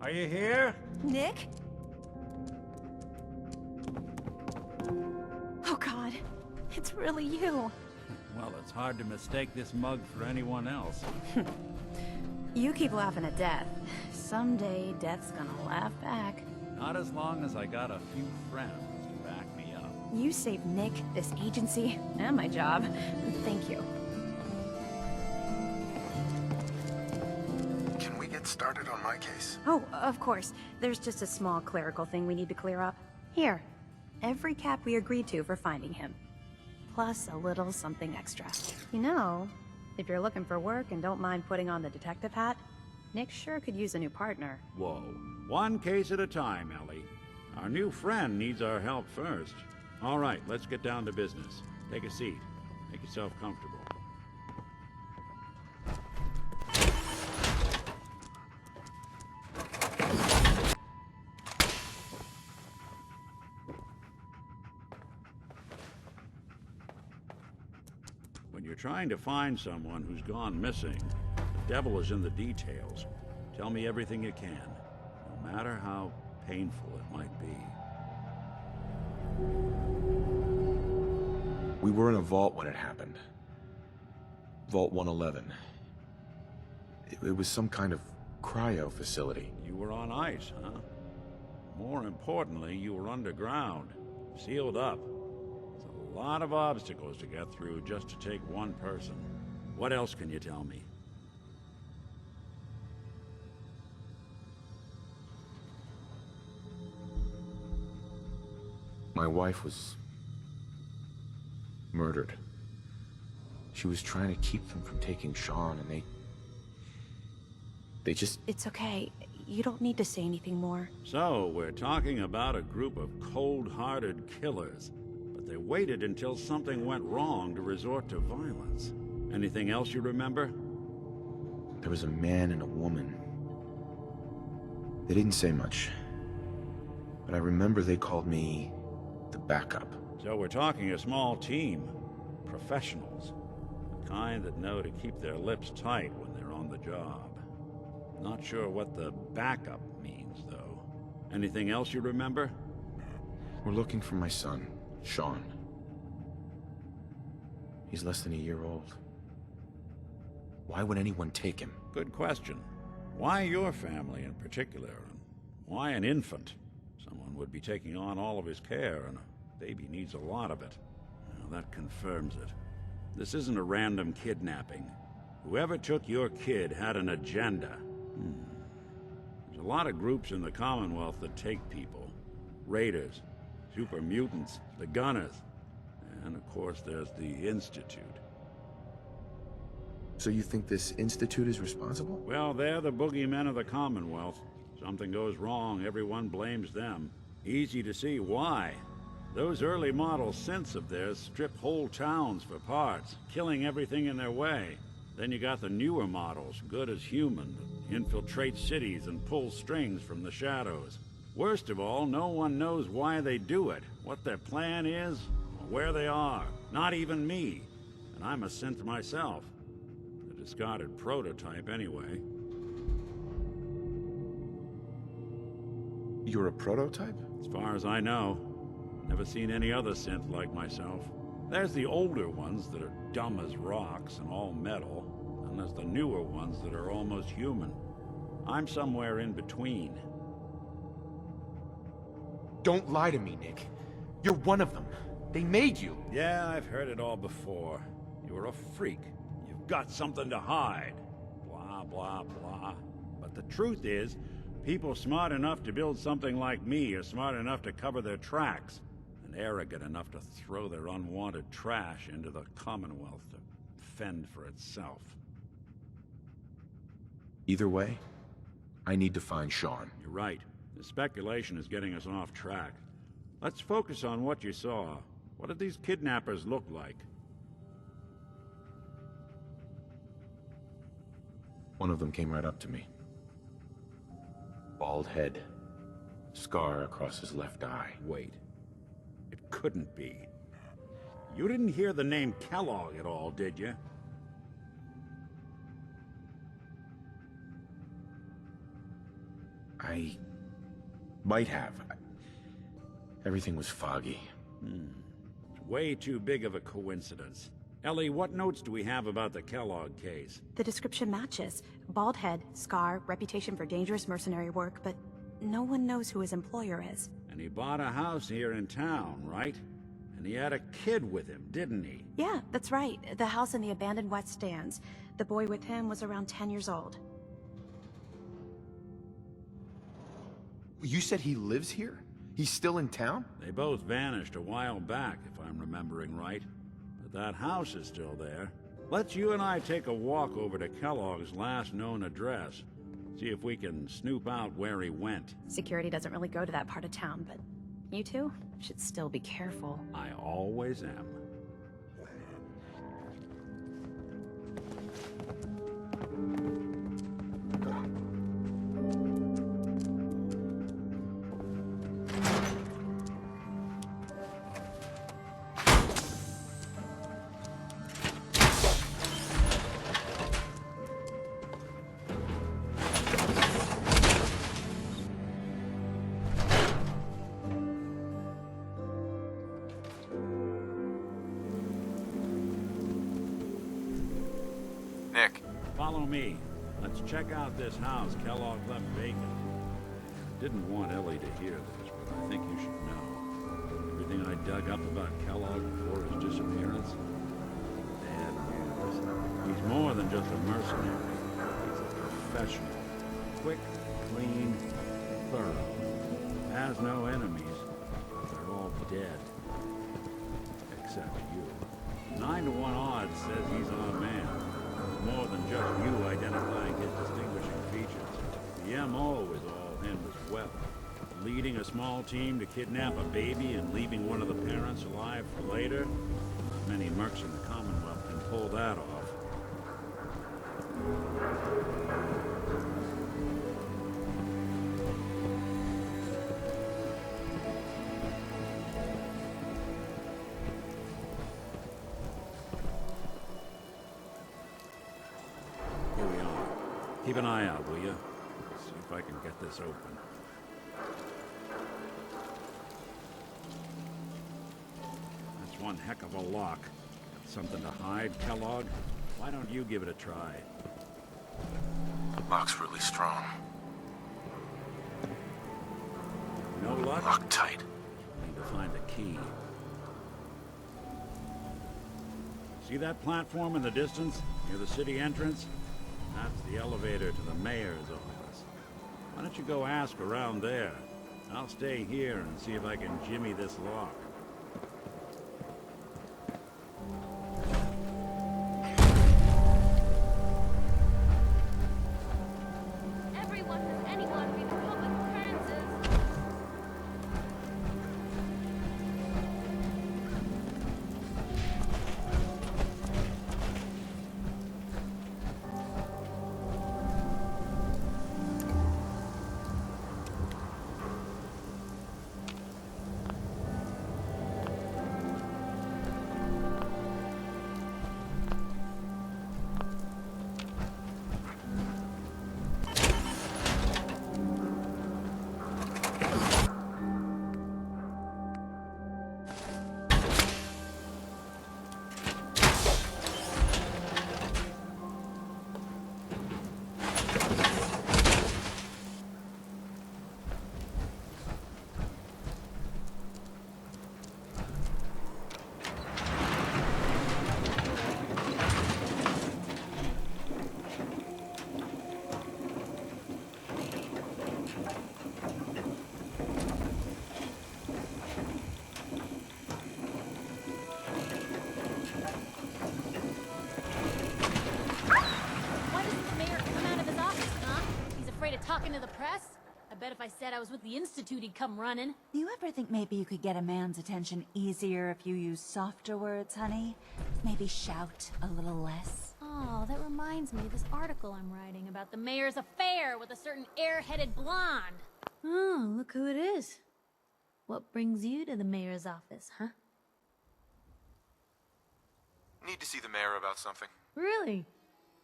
Are you here? Nick? Oh God, it's really you. Well, it's hard to mistake this mug for anyone else. You keep laughing at death. Someday, death's gonna laugh back. Not as long as I got a few friends to back me up. You saved Nick, this agency, and my job. Thank you. Can we get started on my case? Oh, of course. There's just a small clerical thing we need to clear up. Here. Every cap we agreed to for finding him. Plus a little something extra. You know, if you're looking for work and don't mind putting on the detective hat, Nick sure could use a new partner. Whoa. One case at a time, Ellie. Our new friend needs our help first. All right, let's get down to business. Take a seat. Make yourself comfortable. When you're trying to find someone who's gone missing, the devil is in the details. Tell me everything you can, no matter how painful it might be. We were in a vault when it happened. Vault 111. It was some kind of cryo facility. You were on ice, huh? More importantly, you were underground, sealed up. There's a lot of obstacles to get through just to take one person. What else can you tell me? My wife was murdered. She was trying to keep them from taking Sean, and they just... It's okay. You don't need to say anything more. So, we're talking about a group of cold-hearted killers, but they waited until something went wrong to resort to violence. Anything else you remember? There was a man and a woman. They didn't say much, but I remember they called me the backup. So we're talking a small team. Professionals. The kind that know to keep their lips tight when they're on the job. Not sure what the backup means, though. Anything else you remember? We're looking for my son, Sean. He's less than a year old. Why would anyone take him? Good question. Why your family in particular? And why an infant? Someone would be taking on all of his care, and a baby needs a lot of it. Well, that confirms it. This isn't a random kidnapping. Whoever took your kid had an agenda. There's a lot of groups in the Commonwealth that take people. Raiders, super mutants, the Gunners, and of course there's the Institute. So you think this Institute is responsible? Well, they're the boogeymen of the Commonwealth. Something goes wrong, everyone blames them. Easy to see why. Those early model synths of theirs strip whole towns for parts, killing everything in their way. Then you got the newer models, good as human, that infiltrate cities and pull strings from the shadows. Worst of all, no one knows why they do it, what their plan is, or where they are. Not even me. And I'm a synth myself. A discarded prototype anyway. You're a prototype? As far as I know. Never seen any other synth like myself. There's the older ones that are dumb as rocks and all metal, and there's the newer ones that are almost human. I'm somewhere in between. Don't lie to me, Nick. You're one of them. They made you. Yeah, I've heard it all before. You're a freak. You've got something to hide. Blah, blah, blah. But the truth is, people smart enough to build something like me are smart enough to cover their tracks, and arrogant enough to throw their unwanted trash into the Commonwealth to fend for itself. Either way, I need to find Sean. You're right. The speculation is getting us off track. Let's focus on what you saw. What did these kidnappers look like? One of them came right up to me. Bald head. Scar across his left eye. Wait. It couldn't be. You didn't hear the name Kellogg at all, did you? I might have. Everything was foggy. It's way too big of a coincidence. Ellie, what notes do we have about the Kellogg case? The description matches. Bald head, scar, reputation for dangerous mercenary work, but no one knows who his employer is. And he bought a house here in town, right? And he had a kid with him, didn't he? Yeah, that's right. The house in the abandoned West Stands. The boy with him was around 10 years old. You said he lives here? He's still in town? They both vanished a while back, if I'm remembering right. But that house is still there. Let's you and I take a walk over to Kellogg's last known address. See if we can snoop out where he went. Security doesn't really go to that part of town, but you two should still be careful. I always am. Nick. Follow me. Let's check out this house Kellogg left vacant. Didn't want Ellie to hear this, but I think you should know. Everything I dug up about Kellogg before his disappearance, bad news. He's more than just a mercenary. He's a professional. Quick, clean, thorough. Has no enemies. They're all dead. Except you. 9 to 1 odds says he's our man. More than just you identifying his distinguishing features. The MO is all him as well. Leading a small team to kidnap a baby and leaving one of the parents alive for later. Many mercs in the Commonwealth can pull that off. Here we are. Keep an eye out, will you? See if I can get this open. That's one heck of a lock. Got something to hide, Kellogg? Why don't you give it a try? Lock's really strong. No luck? Locked tight. Need to find the key. See that platform in the distance, near the city entrance? That's the elevator to the mayor's office. Why don't you go ask around there? I'll stay here and see if I can jimmy this lock. Everyone has anyone read the public occurrences. Why doesn't the mayor come out of his office, huh? He's afraid of talking to the press? I bet if I said I was with the Institute, he'd come running. Do you ever think maybe you could get a man's attention easier if you use softer words, honey? Maybe shout a little less? Oh, that reminds me of this article I'm writing about the mayor's affair with a certain air-headed blonde. Oh, look who it is. What brings you to the mayor's office, huh? Need to see the mayor about something. Really?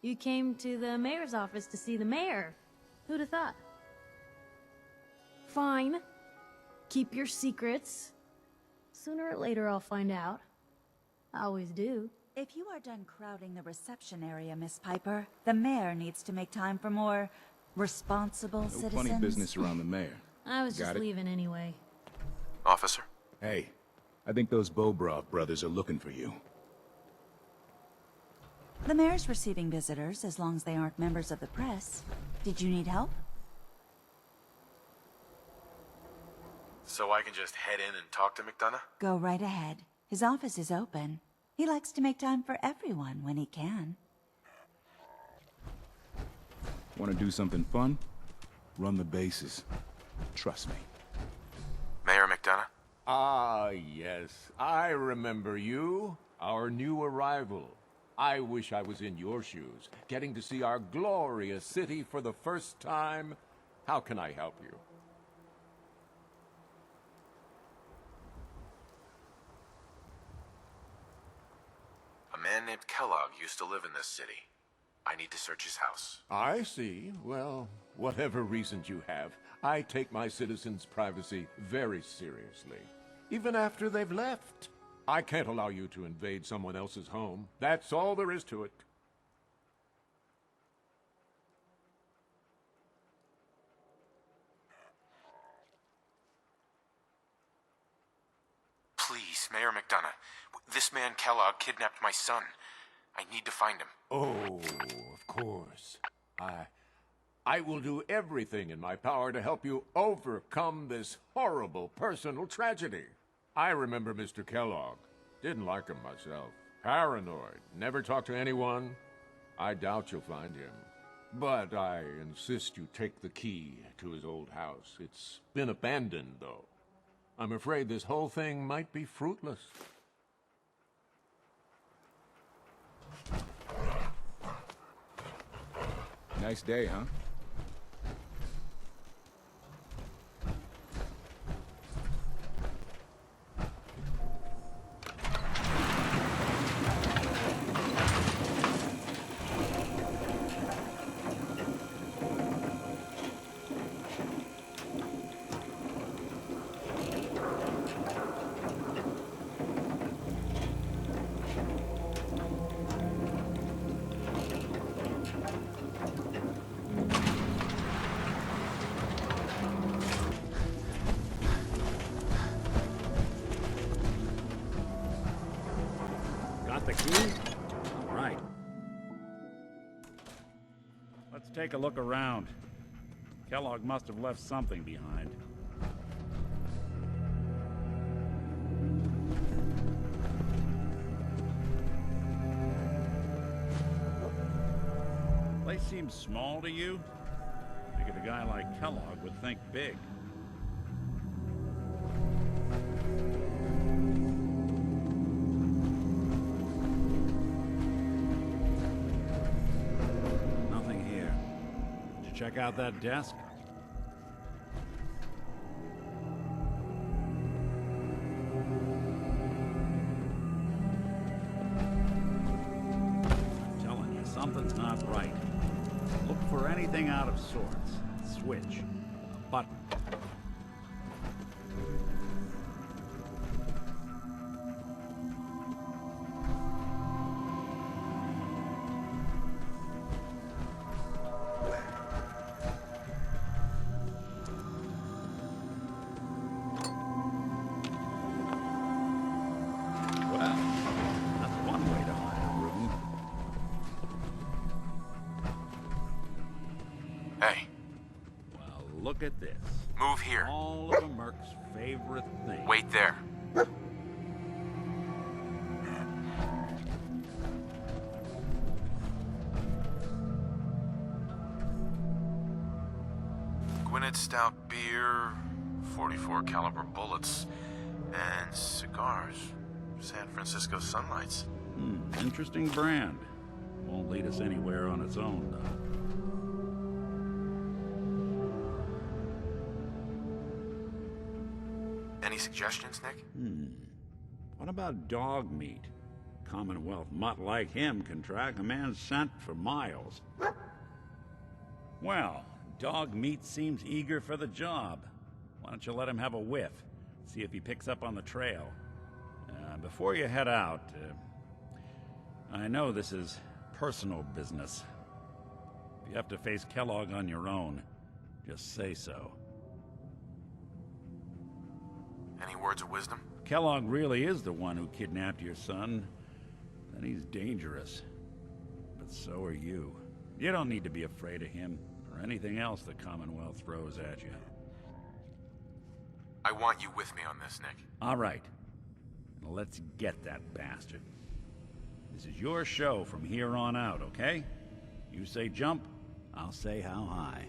You came to the mayor's office to see the mayor? Who'd have thought? Fine. Keep your secrets. Sooner or later I'll find out. I always do. If you are done crowding the reception area, Miss Piper, the mayor needs to make time for more responsible No citizens. funny business around the mayor. I was Got just it? leaving anyway. Officer? Hey, I think those Bobrov brothers are looking for you. The mayor's receiving visitors as long as they aren't members of the press. Did you need help? So I can just head in and talk to McDonough? Go right ahead. His office is open. He likes to make time for everyone when he can. Want to do something fun? Run the bases. Trust me. Mayor McDonough? Ah, yes. I remember you. Our new arrival. I wish I was in your shoes, getting to see our glorious city for the first time. How can I help you? A man named Kellogg used to live in this city. I need to search his house. I see. Well, whatever reasons you have, I take my citizens' privacy very seriously. Even after they've left. I can't allow you to invade someone else's home. That's all there is to it. Please, Mayor McDonough. This man Kellogg kidnapped my son. I need to find him. Oh, of course. I will do everything in my power to help you overcome this horrible personal tragedy. I remember Mr. Kellogg. Didn't like him myself. Paranoid. Never talked to anyone. I doubt you'll find him. But I insist you take the key to his old house. It's been abandoned, though. I'm afraid this whole thing might be fruitless. Nice day, huh? Got the key? All right. Let's take a look around. Kellogg must have left something behind. Place seems small to you? Figured a guy like Kellogg would think big. Nothing here. Did you check out that desk? I'm telling you, something's not right. Look for anything out of sorts. Switch. A button. Well, that's one way to hide a room. Hey, Well, look at this. move here. All of a merc's favorite thing. Wait there. Gwinnett Stout beer, 44 caliber bullets, and cigars. San Francisco Sunlights. Interesting brand. Won't lead us anywhere on its own, though. Any suggestions, Nick? What about dog meat? Commonwealth mutt like him can track a man's scent for miles. Well, dog meat seems eager for the job. Why don't you let him have a whiff? See if he picks up on the trail. Before you head out, I know this is personal business. If you have to face Kellogg on your own, just say so. Any words of wisdom? Kellogg really is the one who kidnapped your son. Then he's dangerous. But so are you. You don't need to be afraid of him, or anything else the Commonwealth throws at you. I want you with me on this, Nick. All right. Now let's get that bastard. This is your show from here on out, okay? You say jump, I'll say how high.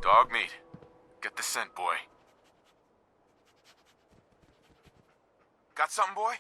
Dog meat. Get the scent, boy. Got something, boy?